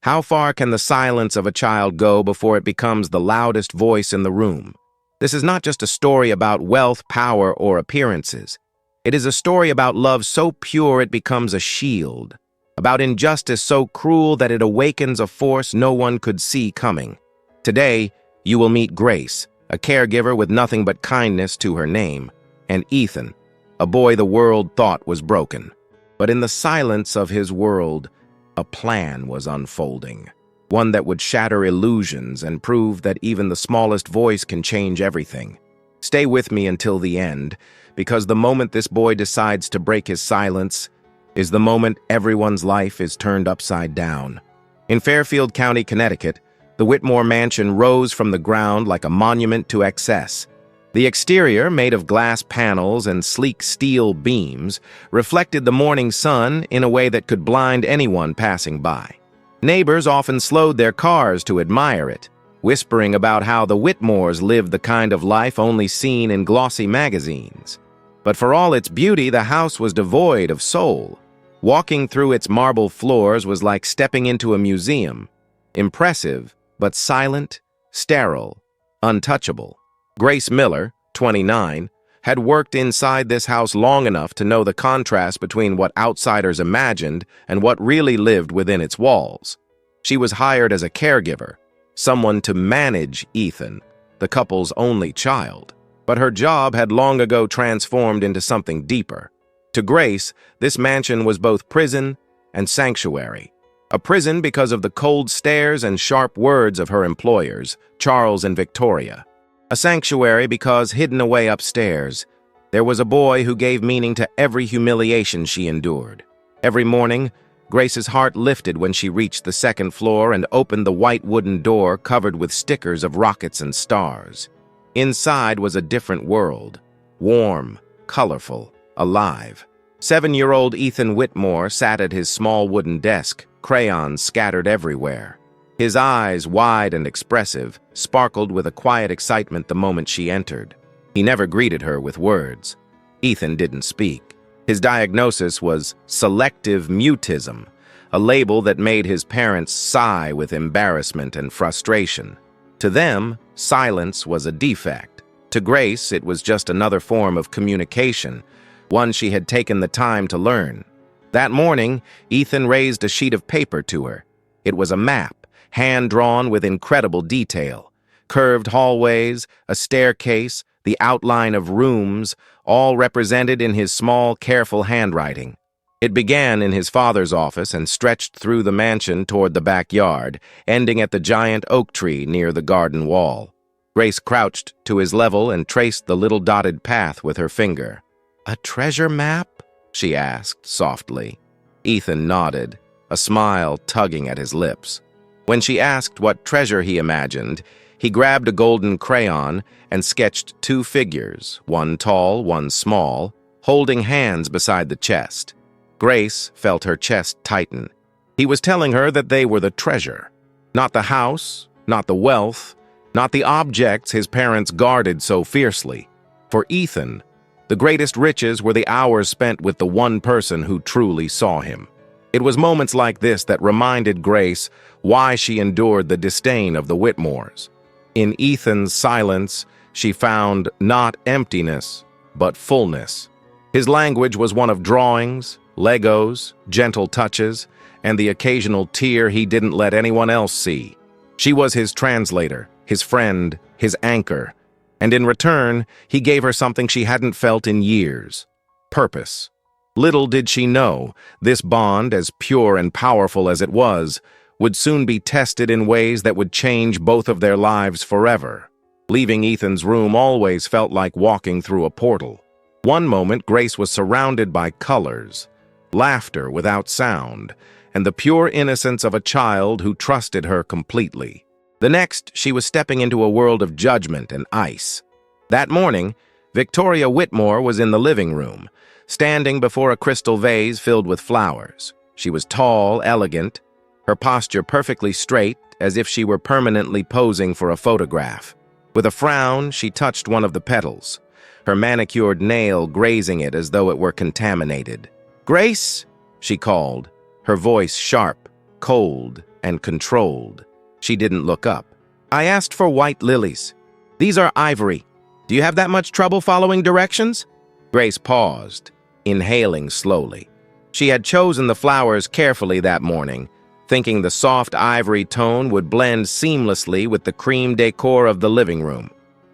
How far can the silence of a child go before it becomes the loudest voice in the room? This is not just a story about wealth, power, or appearances. It is a story about love so pure it becomes a shield, about injustice so cruel that it awakens a force no one could see coming. Today, you will meet Grace, a caregiver with nothing but kindness to her name, and Ethan, a boy the world thought was broken. But in the silence of his world, a plan was unfolding, one that would shatter illusions and prove that even the smallest voice can change everything. Stay with me until the end, because the moment this boy decides to break his silence is the moment everyone's life is turned upside down. In Fairfield County, Connecticut, the Whitmore mansion rose from the ground like a monument to excess. The exterior, made of glass panels and sleek steel beams, reflected the morning sun in a way that could blind anyone passing by. Neighbors often slowed their cars to admire it, whispering about how the Whitmores lived the kind of life only seen in glossy magazines. But for all its beauty, the house was devoid of soul. Walking through its marble floors was like stepping into a museum, impressive, but silent, sterile, untouchable. Grace Miller, 29, had worked inside this house long enough to know the contrast between what outsiders imagined and what really lived within its walls. She was hired as a caregiver, someone to manage Ethan, the couple's only child. But her job had long ago transformed into something deeper. To Grace, this mansion was both prison and sanctuary. A prison because of the cold stares and sharp words of her employers, Charles and Victoria. A sanctuary because, hidden away upstairs, there was a boy who gave meaning to every humiliation she endured. Every morning, Grace's heart lifted when she reached the second floor and opened the white wooden door covered with stickers of rockets and stars. Inside was a different world, warm, colorful, alive. 7-year-old Ethan Whitmore sat at his small wooden desk, crayons scattered everywhere. His eyes, wide and expressive, sparkled with a quiet excitement the moment she entered. He never greeted her with words. Ethan didn't speak. His diagnosis was selective mutism, a label that made his parents sigh with embarrassment and frustration. To them, silence was a defect. To Grace, it was just another form of communication, one she had taken the time to learn. That morning, Ethan raised a sheet of paper to her. It was a map, hand-drawn with incredible detail. Curved hallways, a staircase, the outline of rooms, all represented in his small, careful handwriting. It began in his father's office and stretched through the mansion toward the backyard, ending at the giant oak tree near the garden wall. Grace crouched to his level and traced the little dotted path with her finger. "A treasure map?" she asked softly. Ethan nodded, a smile tugging at his lips. When she asked what treasure he imagined, he grabbed a golden crayon and sketched 2 figures, one tall, one small, holding hands beside the chest. Grace felt her chest tighten. He was telling her that they were the treasure. Not the house, not the wealth, not the objects his parents guarded so fiercely. For Ethan, the greatest riches were the hours spent with the one person who truly saw him. It was moments like this that reminded Grace why she endured the disdain of the Whitmores. In Ethan's silence, she found not emptiness, but fullness. His language was one of drawings, Legos, gentle touches, and the occasional tear he didn't let anyone else see. She was his translator, his friend, his anchor, and in return, he gave her something she hadn't felt in years: purpose. Little did she know, this bond, as pure and powerful as it was, would soon be tested in ways that would change both of their lives forever. Leaving Ethan's room always felt like walking through a portal. One moment, Grace was surrounded by colors, laughter without sound, and the pure innocence of a child who trusted her completely. The next, she was stepping into a world of judgment and ice. That morning, Victoria Whitmore was in the living room, standing before a crystal vase filled with flowers. She was tall, elegant, her posture perfectly straight, as if she were permanently posing for a photograph. With a frown, she touched one of the petals, her manicured nail grazing it as though it were contaminated. "Grace," she called, her voice sharp, cold, and controlled. She didn't look up. "I asked for white lilies. These are ivory. Do you have that much trouble following directions?" Grace paused, inhaling slowly. She had chosen the flowers carefully that morning, thinking the soft ivory tone would blend seamlessly with the cream decor of the living room.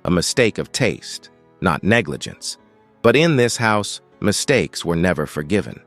A mistake of taste, not negligence. But in this house, mistakes were never forgiven.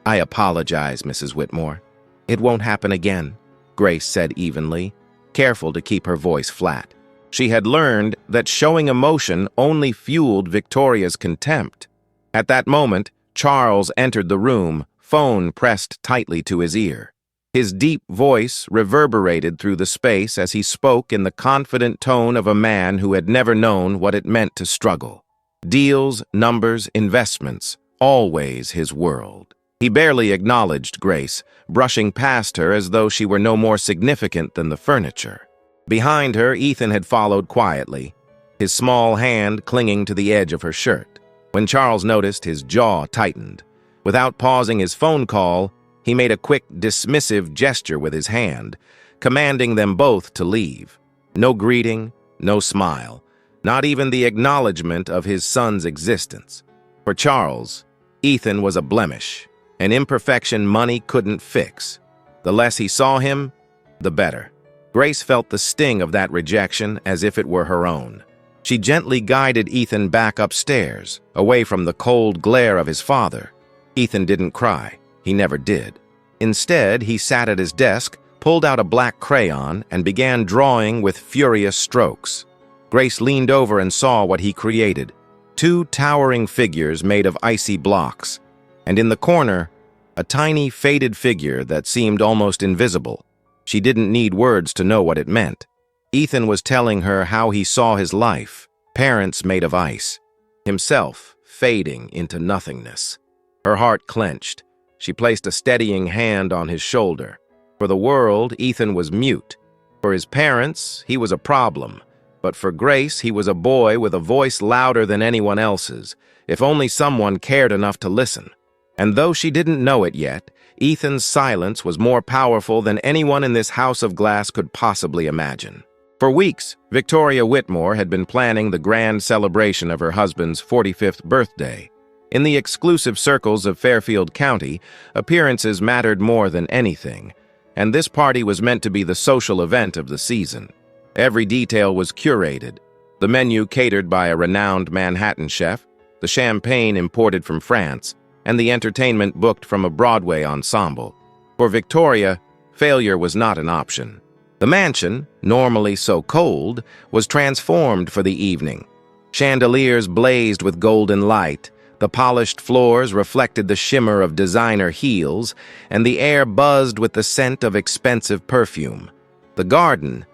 "I apologize, Mrs. Whitmore. It won't happen again," Grace said evenly, careful to keep her voice flat. She had learned that showing emotion only fueled Victoria's contempt. At that moment, Charles entered the room, phone pressed tightly to his ear. His deep voice reverberated through the space as he spoke in the confident tone of a man who had never known what it meant to struggle. Deals, numbers, investments, always his world. He barely acknowledged Grace, brushing past her as though she were no more significant than the furniture. Behind her, Ethan had followed quietly, his small hand clinging to the edge of her shirt. When Charles noticed, his jaw tightened. Without pausing his phone call, he made a quick, dismissive gesture with his hand, commanding them both to leave. No greeting, no smile, not even the acknowledgement of his son's existence. For Charles, Ethan was a blemish, an imperfection money couldn't fix. The less he saw him, the better. Grace felt the sting of that rejection as if it were her own. She gently guided Ethan back upstairs, away from the cold glare of his father. Ethan didn't cry. He never did. Instead, he sat at his desk, pulled out a black crayon, and began drawing with furious strokes. Grace leaned over and saw what he created. 2 towering figures made of icy blocks, and in the corner, a tiny faded figure that seemed almost invisible. She didn't need words to know what it meant. Ethan was telling her how he saw his life, parents made of ice, himself fading into nothingness. Her heart clenched. She placed a steadying hand on his shoulder. For the world, Ethan was mute. For his parents, he was a problem. But for Grace, he was a boy with a voice louder than anyone else's, if only someone cared enough to listen. And though she didn't know it yet, Ethan's silence was more powerful than anyone in this house of glass could possibly imagine. For weeks, Victoria Whitmore had been planning the grand celebration of her husband's 45th birthday. In the exclusive circles of Fairfield County, appearances mattered more than anything, and this party was meant to be the social event of the season. Every detail was curated, the menu catered by a renowned Manhattan chef, the champagne imported from France, and the entertainment booked from a Broadway ensemble. For Victoria, failure was not an option. The mansion, normally so cold, was transformed for the evening. Chandeliers blazed with golden light, the polished floors reflected the shimmer of designer heels, and the air buzzed with the scent of expensive perfume. The garden,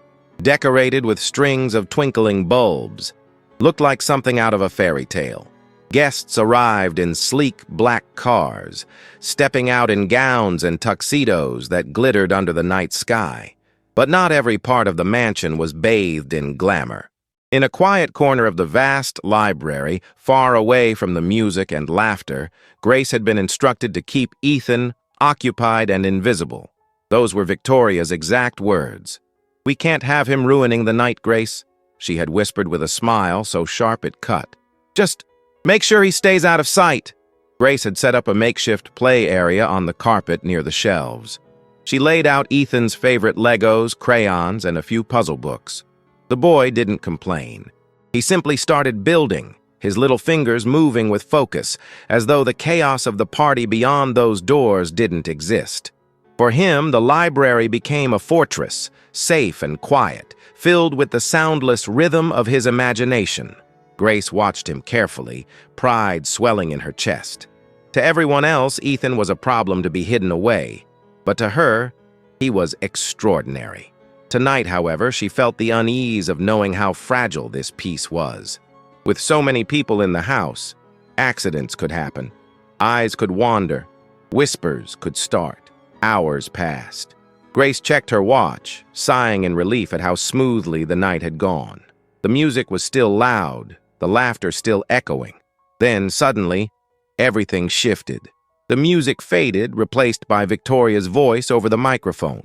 decorated with strings of twinkling bulbs, looked like something out of a fairy tale. Guests arrived in sleek black cars, stepping out in gowns and tuxedos that glittered under the night sky. But not every part of the mansion was bathed in glamour. In a quiet corner of the vast library, far away from the music and laughter, Grace had been instructed to keep Ethan occupied and invisible. Those were Victoria's exact words. "We can't have him ruining the night, Grace," she had whispered with a smile so sharp it cut. "Just make sure he stays out of sight." Grace had set up a makeshift play area on the carpet near the shelves. She laid out Ethan's favorite Legos, crayons, and a few puzzle books. The boy didn't complain. He simply started building, his little fingers moving with focus, as though the chaos of the party beyond those doors didn't exist. For him, the library became a fortress, safe and quiet, filled with the soundless rhythm of his imagination. Grace watched him carefully, pride swelling in her chest. To everyone else, Ethan was a problem to be hidden away, but to her, he was extraordinary. Tonight, however, she felt the unease of knowing how fragile this piece was. With so many people in the house, accidents could happen, eyes could wander, whispers could start. Hours passed. Grace checked her watch, sighing in relief at how smoothly the night had gone. The music was still loud, the laughter still echoing. Then, suddenly, everything shifted. The music faded, replaced by Victoria's voice over the microphone.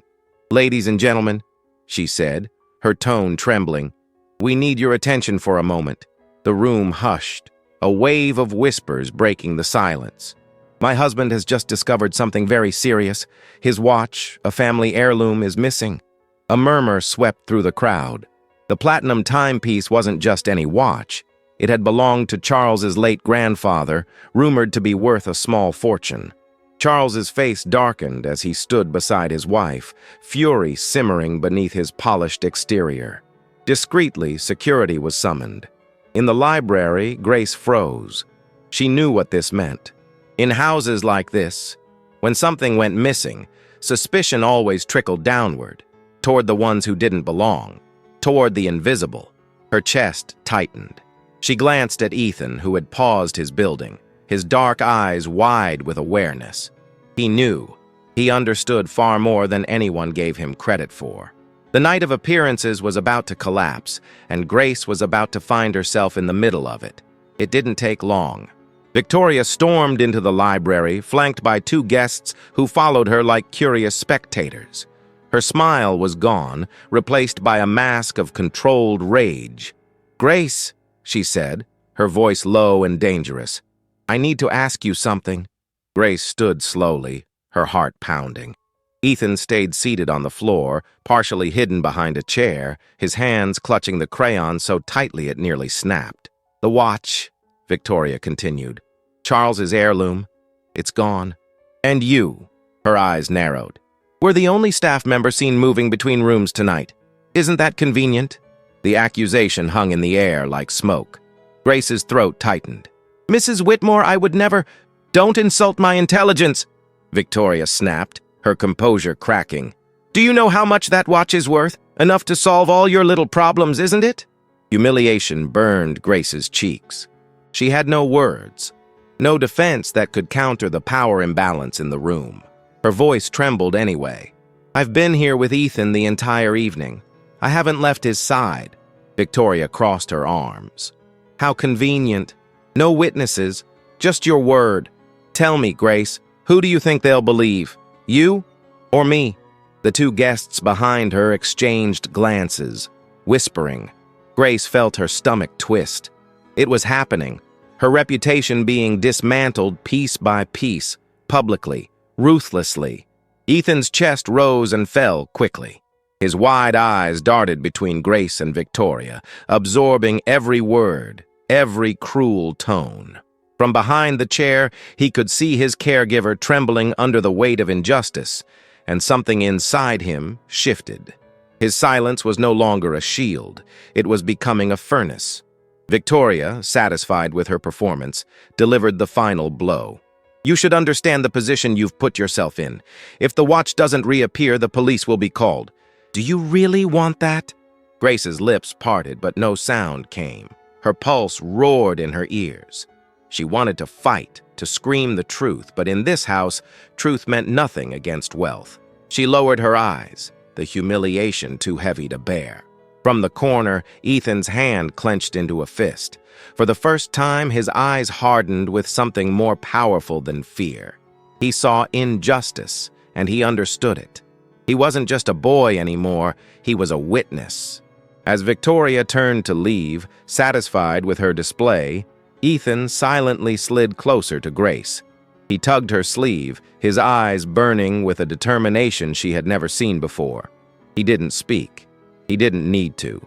"Ladies and gentlemen," she said, her tone trembling, "we need your attention for a moment." The room hushed, a wave of whispers breaking the silence. "My husband has just discovered something very serious. His watch, a family heirloom, is missing." A murmur swept through the crowd. The platinum timepiece wasn't just any watch. It had belonged to Charles's late grandfather, rumored to be worth a small fortune. Charles's face darkened as he stood beside his wife, fury simmering beneath his polished exterior. Discreetly, security was summoned. In the library, Grace froze. She knew what this meant. In houses like this, when something went missing, suspicion always trickled downward, toward the ones who didn't belong, toward the invisible. Her chest tightened. She glanced at Ethan, who had paused his building, his dark eyes wide with awareness. He knew. He understood far more than anyone gave him credit for. The night of appearances was about to collapse, and Grace was about to find herself in the middle of it. It didn't take long. Victoria stormed into the library, flanked by two guests who followed her like curious spectators. Her smile was gone, replaced by a mask of controlled rage. "Grace," she said, her voice low and dangerous, "I need to ask you something." Grace stood slowly, her heart pounding. Ethan stayed seated on the floor, partially hidden behind a chair, his hands clutching the crayon so tightly it nearly snapped. "The watch," Victoria continued. "Charles's heirloom. It's gone. And you," her eyes narrowed, "were the only staff member seen moving between rooms tonight. Isn't that convenient?" The accusation hung in the air like smoke. Grace's throat tightened. "Mrs. Whitmore, I would never—" "Don't insult my intelligence," Victoria snapped, her composure cracking. "Do you know how much that watch is worth? Enough to solve all your little problems, isn't it?" Humiliation burned Grace's cheeks. She had no words, no defense that could counter the power imbalance in the room. Her voice trembled anyway. "I've been here with Ethan the entire evening. I haven't left his side." Victoria crossed her arms. "How convenient. No witnesses, just your word. Tell me, Grace, who do you think they'll believe? You or me?" The two guests behind her exchanged glances, whispering. Grace felt her stomach twist. It was happening, her reputation being dismantled piece by piece, publicly, ruthlessly. Ethan's chest rose and fell quickly. His wide eyes darted between Grace and Victoria, absorbing every word, every cruel tone. From behind the chair, he could see his caregiver trembling under the weight of injustice, and something inside him shifted. His silence was no longer a shield. It was becoming a furnace. Victoria, satisfied with her performance, delivered the final blow. "You should understand the position you've put yourself in. If the watch doesn't reappear, the police will be called." "Do you really want that?" Grace's lips parted, but no sound came. Her pulse roared in her ears. She wanted to fight, to scream the truth, but in this house, truth meant nothing against wealth. She lowered her eyes, the humiliation too heavy to bear. From the corner, Ethan's hand clenched into a fist. For the first time, his eyes hardened with something more powerful than fear. He saw injustice, and he understood it. He wasn't just a boy anymore, he was a witness. As Victoria turned to leave, satisfied with her display, Ethan silently slid closer to Grace. He tugged her sleeve, his eyes burning with a determination she had never seen before. He didn't speak. He didn't need to.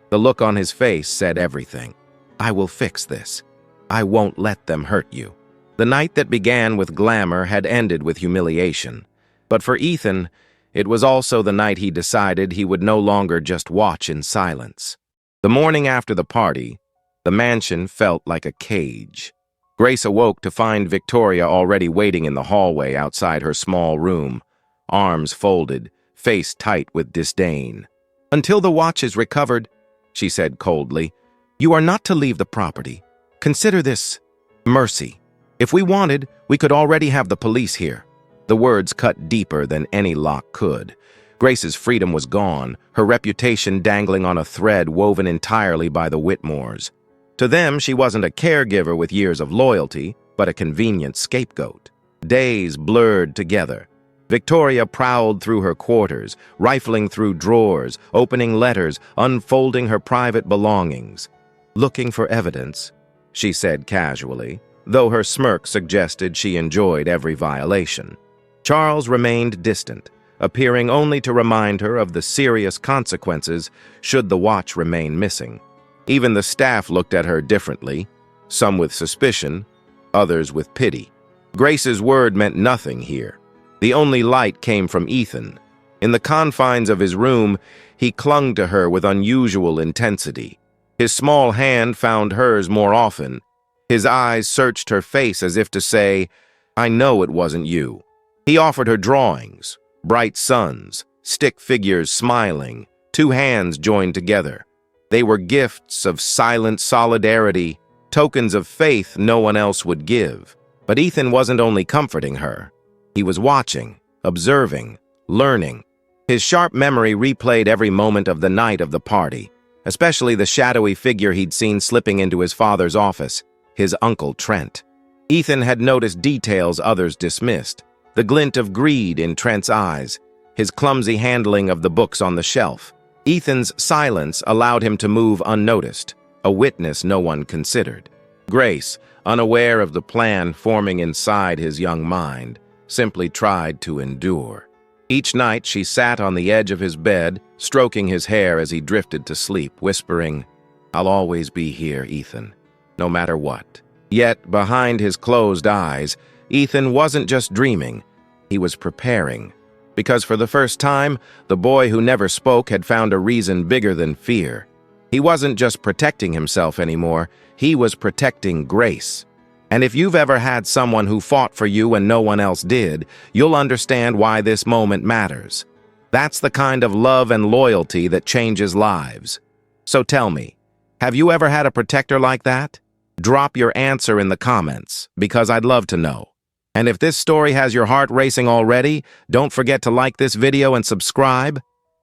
The look on his face said everything. "I will fix this. I won't let them hurt you." The night that began with glamour had ended with humiliation. But for Ethan, it was also the night he decided he would no longer just watch in silence. The morning after the party, the mansion felt like a cage. Grace awoke to find Victoria already waiting in the hallway outside her small room, arms folded, face tight with disdain. "Until the watch is recovered," she said coldly, "you are not to leave the property. Consider this mercy. If we wanted, we could already have the police here." The words cut deeper than any lock could. Grace's freedom was gone, her reputation dangling on a thread woven entirely by the Whitmores. To them, she wasn't a caregiver with years of loyalty, but a convenient scapegoat. Days blurred together. Victoria prowled through her quarters, rifling through drawers, opening letters, unfolding her private belongings. "Looking for evidence," she said casually, though her smirk suggested she enjoyed every violation. Charles remained distant, appearing only to remind her of the serious consequences should the watch remain missing. Even the staff looked at her differently, some with suspicion, others with pity. Grace's word meant nothing here. The only light came from Ethan. In the confines of his room, he clung to her with unusual intensity. His small hand found hers more often. His eyes searched her face as if to say, "I know it wasn't you." He offered her drawings, bright suns, stick figures smiling, two hands joined together. They were gifts of silent solidarity, tokens of faith no one else would give. But Ethan wasn't only comforting her. He was watching, observing, learning. His sharp memory replayed every moment of the night of the party, especially the shadowy figure he'd seen slipping into his father's office, his Uncle Trent. Ethan had noticed details others dismissed, the glint of greed in Trent's eyes, his clumsy handling of the books on the shelf. Ethan's silence allowed him to move unnoticed, a witness no one considered. Grace, unaware of the plan forming inside his young mind, simply tried to endure. Each night she sat on the edge of his bed, stroking his hair as he drifted to sleep, whispering, "I'll always be here, Ethan, no matter what." Yet, behind his closed eyes, Ethan wasn't just dreaming, he was preparing. Because for the first time, the boy who never spoke had found a reason bigger than fear. He wasn't just protecting himself anymore, he was protecting Grace. And if you've ever had someone who fought for you and no one else did, you'll understand why this moment matters. That's the kind of love and loyalty that changes lives. So tell me, have you ever had a protector like that? Drop your answer in the comments, because I'd love to know. And if this story has your heart racing already, don't forget to like this video and subscribe.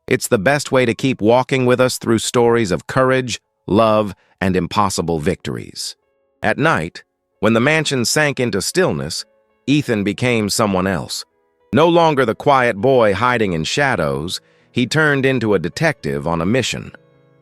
It's the best way to keep walking with us through stories of courage, love, and impossible victories. At night, when the mansion sank into stillness, Ethan became someone else. No longer the quiet boy hiding in shadows, he turned into a detective on a mission.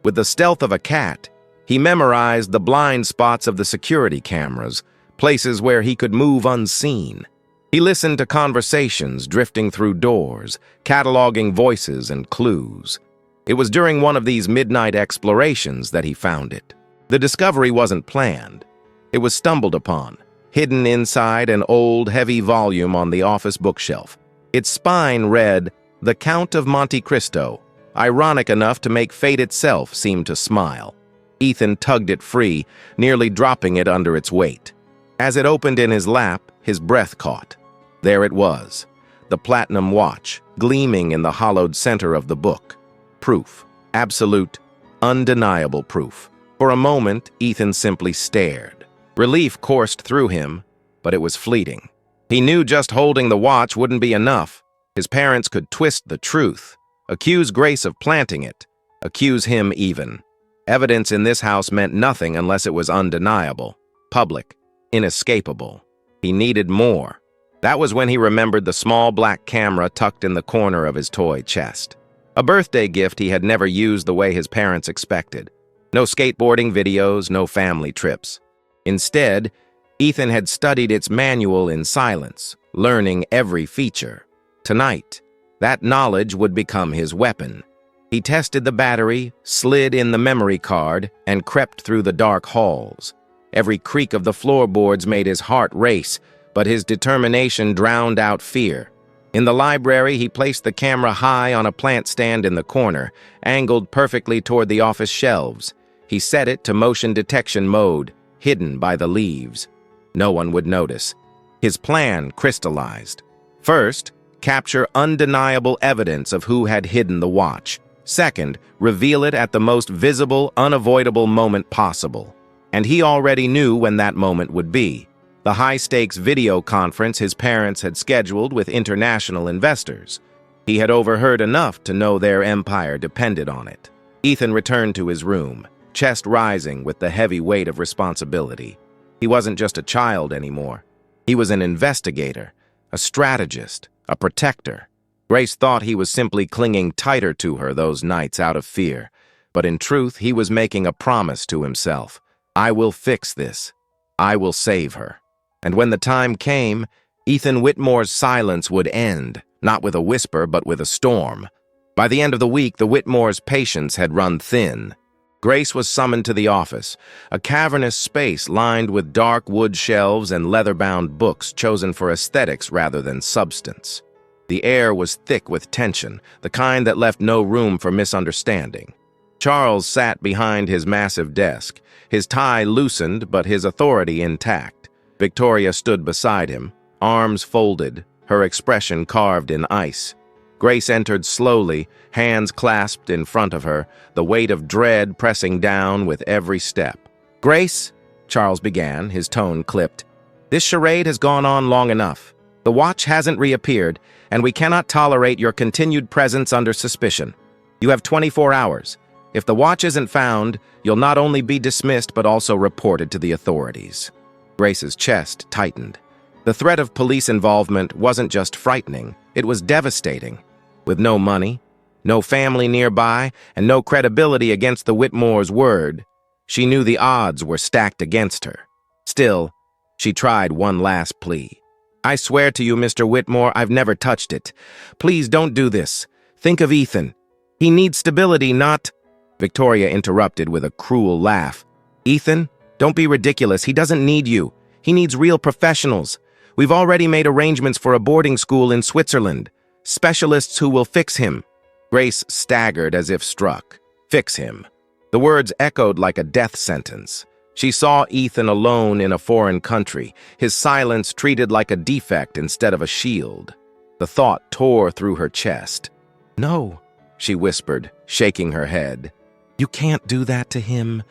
With the stealth of a cat, he memorized the blind spots of the security cameras, places where he could move unseen. He listened to conversations drifting through doors, cataloging voices and clues. It was during one of these midnight explorations that he found it. The discovery wasn't planned. It was stumbled upon, hidden inside an old, heavy volume on the office bookshelf. Its spine read, "The Count of Monte Cristo," ironic enough to make fate itself seem to smile. Ethan tugged it free, nearly dropping it under its weight. As it opened in his lap, his breath caught. There it was, the platinum watch, gleaming in the hollowed center of the book. Proof. Absolute, undeniable proof. For a moment, Ethan simply stared. Relief coursed through him, but it was fleeting. He knew just holding the watch wouldn't be enough. His parents could twist the truth, accuse Grace of planting it, accuse him even. Evidence in this house meant nothing unless it was undeniable, public, inescapable. He needed more. That was when he remembered the small black camera tucked in the corner of his toy chest. A birthday gift he had never used the way his parents expected. No skateboarding videos, no family trips. Instead, Ethan had studied its manual in silence, learning every feature. Tonight, that knowledge would become his weapon. He tested the battery, slid in the memory card, and crept through the dark halls. Every creak of the floorboards made his heart race, but his determination drowned out fear. In the library, he placed the camera high on a plant stand in the corner, angled perfectly toward the office shelves. He set it to motion detection mode, hidden by the leaves. No one would notice. His plan crystallized. First, capture undeniable evidence of who had hidden the watch. Second, reveal it at the most visible, unavoidable moment possible. And he already knew when that moment would be. The high-stakes video conference his parents had scheduled with international investors. He had overheard enough to know their empire depended on it. Ethan returned to his room, chest rising with the heavy weight of responsibility. He wasn't just a child anymore. He was an investigator, a strategist, a protector. Grace thought he was simply clinging tighter to her those nights out of fear, but in truth he was making a promise to himself. I will fix this. I will save her. And when the time came, Ethan Whitmore's silence would end, not with a whisper but with a storm. By the end of the week, the Whitmores' patience had run thin. Grace was summoned to the office, a cavernous space lined with dark wood shelves and leather-bound books chosen for aesthetics rather than substance. The air was thick with tension, the kind that left no room for misunderstanding. Charles sat behind his massive desk, his tie loosened but his authority intact. Victoria stood beside him, arms folded, her expression carved in ice. Grace entered slowly, hands clasped in front of her, the weight of dread pressing down with every step. "Grace," Charles began, his tone clipped, "this charade has gone on long enough. The watch hasn't reappeared, and we cannot tolerate your continued presence under suspicion. You have 24 hours. If the watch isn't found, you'll not only be dismissed but also reported to the authorities." Grace's chest tightened. The threat of police involvement wasn't just frightening, it was devastating. With no money, no family nearby, and no credibility against the Whitmores' word, she knew the odds were stacked against her. Still, she tried one last plea. "I swear to you, Mr. Whitmore, I've never touched it. Please don't do this. Think of Ethan. He needs stability, not—" Victoria interrupted with a cruel laugh. "Ethan, don't be ridiculous. He doesn't need you. He needs real professionals. We've already made arrangements for a boarding school in Switzerland. Specialists who will fix him." Grace staggered as if struck. Fix him. The words echoed like a death sentence. She saw Ethan alone in a foreign country, his silence treated like a defect instead of a shield. The thought tore through her chest. "No," she whispered, shaking her head. "You can't do that to him.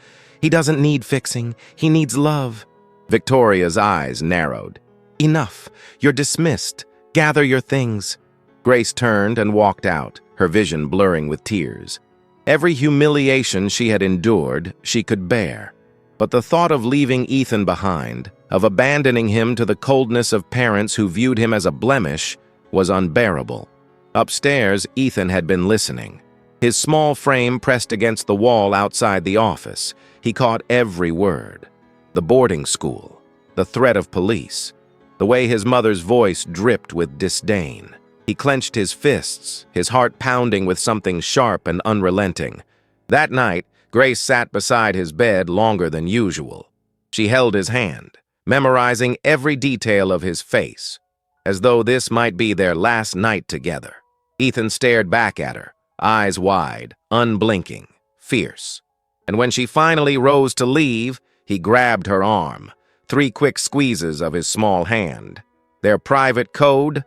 He doesn't need fixing. He needs love." Victoria's eyes narrowed. "Enough. You're dismissed. Gather your things." Grace turned and walked out, her vision blurring with tears. Every humiliation she had endured, she could bear. But the thought of leaving Ethan behind, of abandoning him to the coldness of parents who viewed him as a blemish, was unbearable. Upstairs, Ethan had been listening. His small frame pressed against the wall outside the office. He caught every word. The boarding school, the threat of police, the way his mother's voice dripped with disdain. He clenched his fists, his heart pounding with something sharp and unrelenting. That night, Grace sat beside his bed longer than usual. She held his hand, memorizing every detail of his face, as though this might be their last night together. Ethan stared back at her, eyes wide, unblinking, fierce. And when she finally rose to leave, he grabbed her arm, 3 quick squeezes of his small hand. Their private code?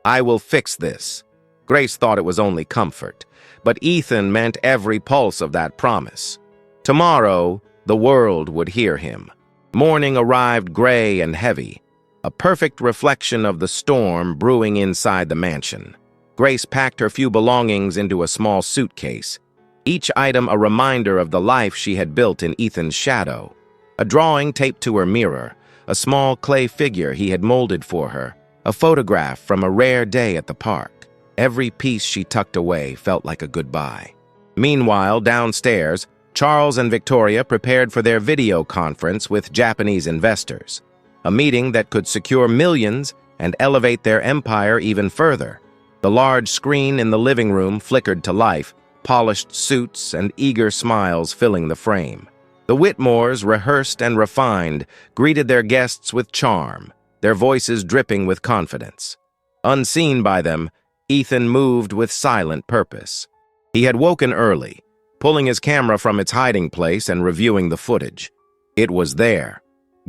"I will fix this." Grace thought it was only comfort, but Ethan meant every pulse of that promise. Tomorrow, the world would hear him. Morning arrived gray and heavy, a perfect reflection of the storm brewing inside the mansion. Grace packed her few belongings into a small suitcase, each item a reminder of the life she had built in Ethan's shadow. A drawing taped to her mirror, a small clay figure he had molded for her, a photograph from a rare day at the park. Every piece she tucked away felt like a goodbye. Meanwhile, downstairs, Charles and Victoria prepared for their video conference with Japanese investors, a meeting that could secure millions and elevate their empire even further. The large screen in the living room flickered to life, polished suits and eager smiles filling the frame. The Whitmores, rehearsed and refined, greeted their guests with charm, their voices dripping with confidence. Unseen by them, Ethan moved with silent purpose. He had woken early, pulling his camera from its hiding place and reviewing the footage. It was there,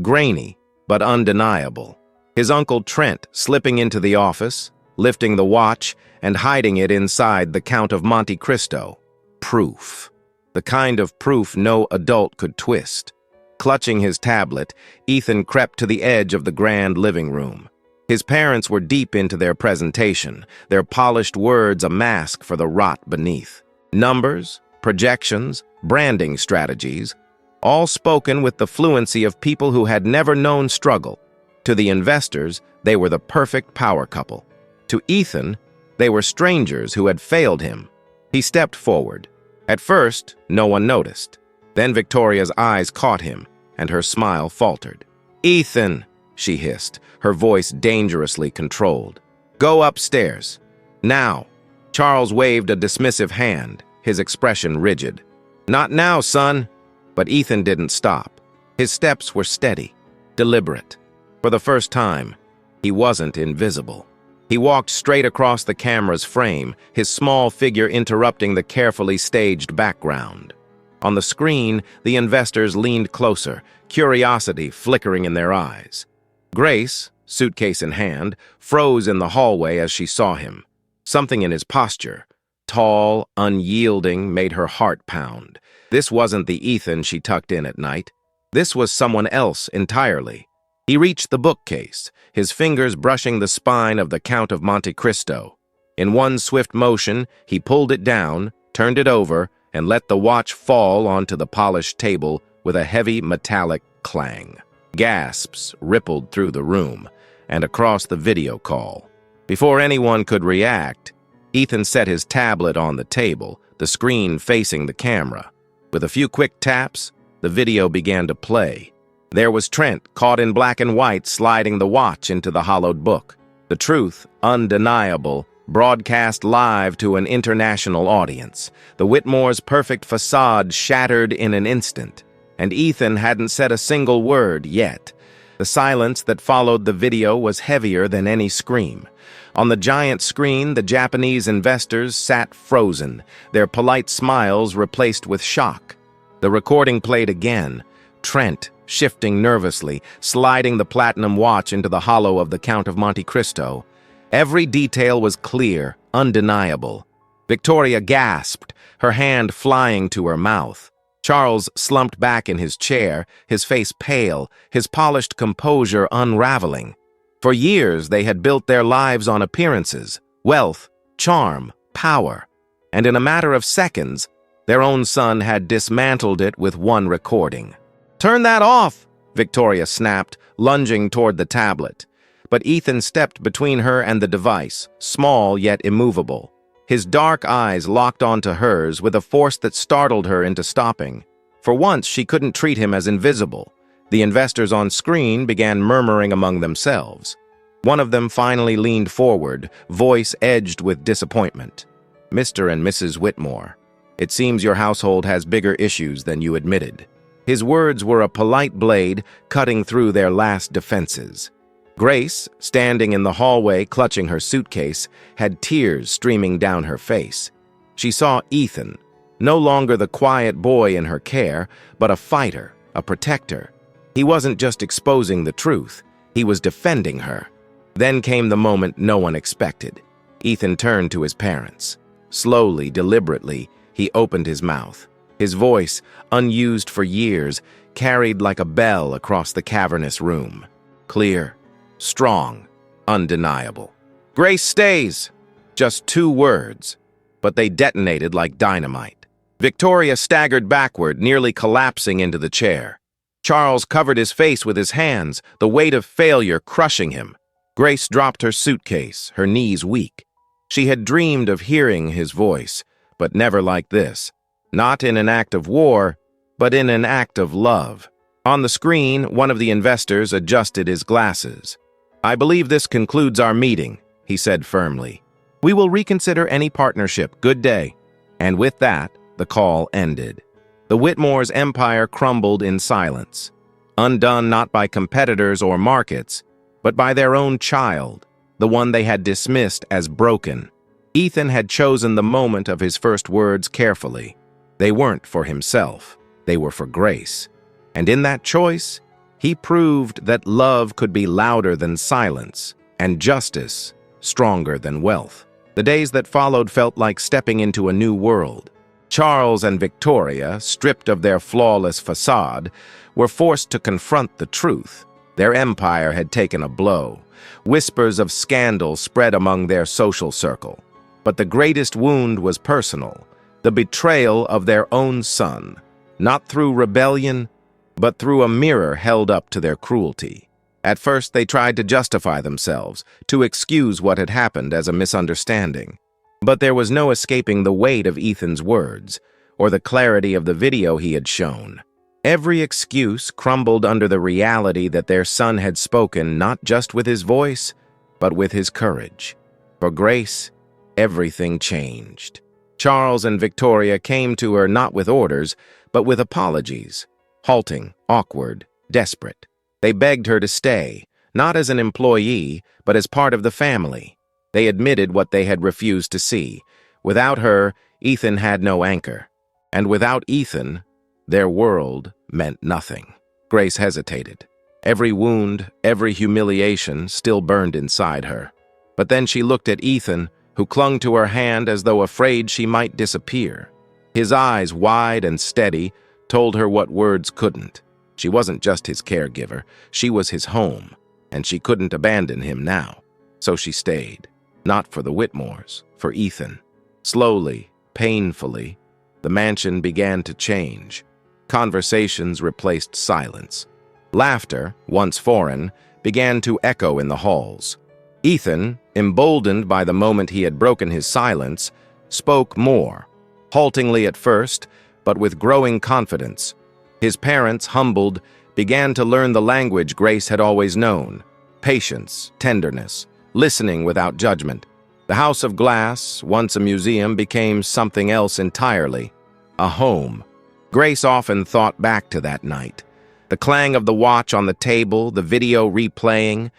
grainy but undeniable. His Uncle Trent slipping into the office, lifting the watch, and hiding it inside the Count of Monte Cristo. Proof. The kind of proof no adult could twist. Clutching his tablet, Ethan crept to the edge of the grand living room. His parents were deep into their presentation, their polished words a mask for the rot beneath. Numbers, projections, branding strategies, all spoken with the fluency of people who had never known struggle. To the investors, they were the perfect power couple. To Ethan, they were strangers who had failed him. He stepped forward. At first, no one noticed. Then Victoria's eyes caught him, and her smile faltered. "Ethan," she hissed, her voice dangerously controlled. "Go upstairs. Now." Charles waved a dismissive hand, his expression rigid. "Not now, son." But Ethan didn't stop. His steps were steady, deliberate. For the first time, he wasn't invisible. He walked straight across the camera's frame, his small figure interrupting the carefully staged background. On the screen, the investors leaned closer, curiosity flickering in their eyes. Grace, suitcase in hand, froze in the hallway as she saw him. Something in his posture, tall, unyielding, made her heart pound. This wasn't the Ethan she tucked in at night. This was someone else entirely. He reached the bookcase, his fingers brushing the spine of the Count of Monte Cristo. In one swift motion, he pulled it down, turned it over, and let the watch fall onto the polished table with a heavy metallic clang. Gasps rippled through the room and across the video call. Before anyone could react, Ethan set his tablet on the table, the screen facing the camera. With a few quick taps, the video began to play. There was Trent, caught in black and white, sliding the watch into the hollowed book. The truth, undeniable, broadcast live to an international audience. The Whitmore's perfect facade shattered in an instant, and Ethan hadn't said a single word yet. The silence that followed the video was heavier than any scream. On the giant screen, the Japanese investors sat frozen, their polite smiles replaced with shock. The recording played again, Trent shifting nervously, sliding the platinum watch into the hollow of the Count of Monte Cristo. Every detail was clear, undeniable. Victoria gasped, her hand flying to her mouth. Charles slumped back in his chair, his face pale, his polished composure unraveling. For years, they had built their lives on appearances, wealth, charm, power. And in a matter of seconds, their own son had dismantled it with one recording. "Turn that off!" Victoria snapped, lunging toward the tablet. But Ethan stepped between her and the device, small yet immovable. His dark eyes locked onto hers with a force that startled her into stopping. For once, she couldn't treat him as invisible. The investors on screen began murmuring among themselves. One of them finally leaned forward, voice edged with disappointment. "Mr. and Mrs. Whitmore, it seems your household has bigger issues than you admitted." His words were a polite blade cutting through their last defenses. Grace, standing in the hallway clutching her suitcase, had tears streaming down her face. She saw Ethan, no longer the quiet boy in her care, but a fighter, a protector. He wasn't just exposing the truth, he was defending her. Then came the moment no one expected. Ethan turned to his parents. Slowly, deliberately, he opened his mouth. His voice, unused for years, carried like a bell across the cavernous room. Clear, strong, undeniable. "Grace stays!" Just 2 words, but they detonated like dynamite. Victoria staggered backward, nearly collapsing into the chair. Charles covered his face with his hands, the weight of failure crushing him. Grace dropped her suitcase, her knees weak. She had dreamed of hearing his voice, but never like this. Not in an act of war, but in an act of love. On the screen, one of the investors adjusted his glasses. "I believe this concludes our meeting," he said firmly. "We will reconsider any partnership. Good day." And with that, the call ended. The Whitmore's empire crumbled in silence, undone not by competitors or markets, but by their own child, the one they had dismissed as broken. Ethan had chosen the moment of his first words carefully. They weren't for himself, they were for Grace. And in that choice, he proved that love could be louder than silence, and justice stronger than wealth. The days that followed felt like stepping into a new world. Charles and Victoria, stripped of their flawless facade, were forced to confront the truth. Their empire had taken a blow. Whispers of scandal spread among their social circle. But the greatest wound was personal, the betrayal of their own son, not through rebellion, but through a mirror held up to their cruelty. At first, they tried to justify themselves, to excuse what had happened as a misunderstanding. But there was no escaping the weight of Ethan's words, or the clarity of the video he had shown. Every excuse crumbled under the reality that their son had spoken not just with his voice, but with his courage. For Grace, everything changed. Charles and Victoria came to her not with orders, but with apologies. Halting, awkward, desperate. They begged her to stay, not as an employee, but as part of the family. They admitted what they had refused to see. Without her, Ethan had no anchor. And without Ethan, their world meant nothing. Grace hesitated. Every wound, every humiliation still burned inside her. But then she looked at Ethan, who clung to her hand as though afraid she might disappear. His eyes, wide and steady, told her what words couldn't. She wasn't just his caregiver, she was his home, and she couldn't abandon him now. So she stayed. Not for the Whitmores, for Ethan. Slowly, painfully, the mansion began to change. Conversations replaced silence. Laughter, once foreign, began to echo in the halls. Ethan, emboldened by the moment he had broken his silence, spoke more, haltingly at first, but with growing confidence. His parents, humbled, began to learn the language Grace had always known: patience, tenderness, listening without judgment. The House of Glass, once a museum, became something else entirely: a home. Grace often thought back to that night. The clang of the watch on the table, the video replaying,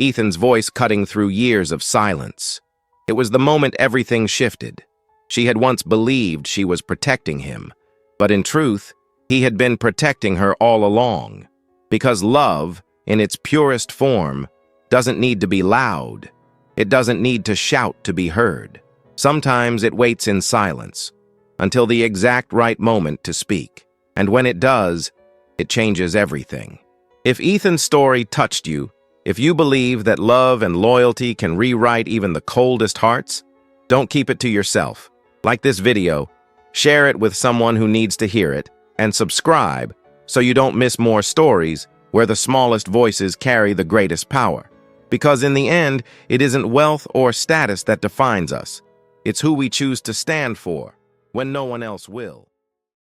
Ethan's voice cutting through years of silence. It was the moment everything shifted. She had once believed she was protecting him, but in truth, he had been protecting her all along. Because love, in its purest form, doesn't need to be loud. It doesn't need to shout to be heard. Sometimes it waits in silence, until the exact right moment to speak. And when it does, it changes everything. If Ethan's story touched you, if you believe that love and loyalty can rewrite even the coldest hearts, don't keep it to yourself. Like this video, share it with someone who needs to hear it, and subscribe so you don't miss more stories where the smallest voices carry the greatest power. Because in the end, it isn't wealth or status that defines us. It's who we choose to stand for when no one else will.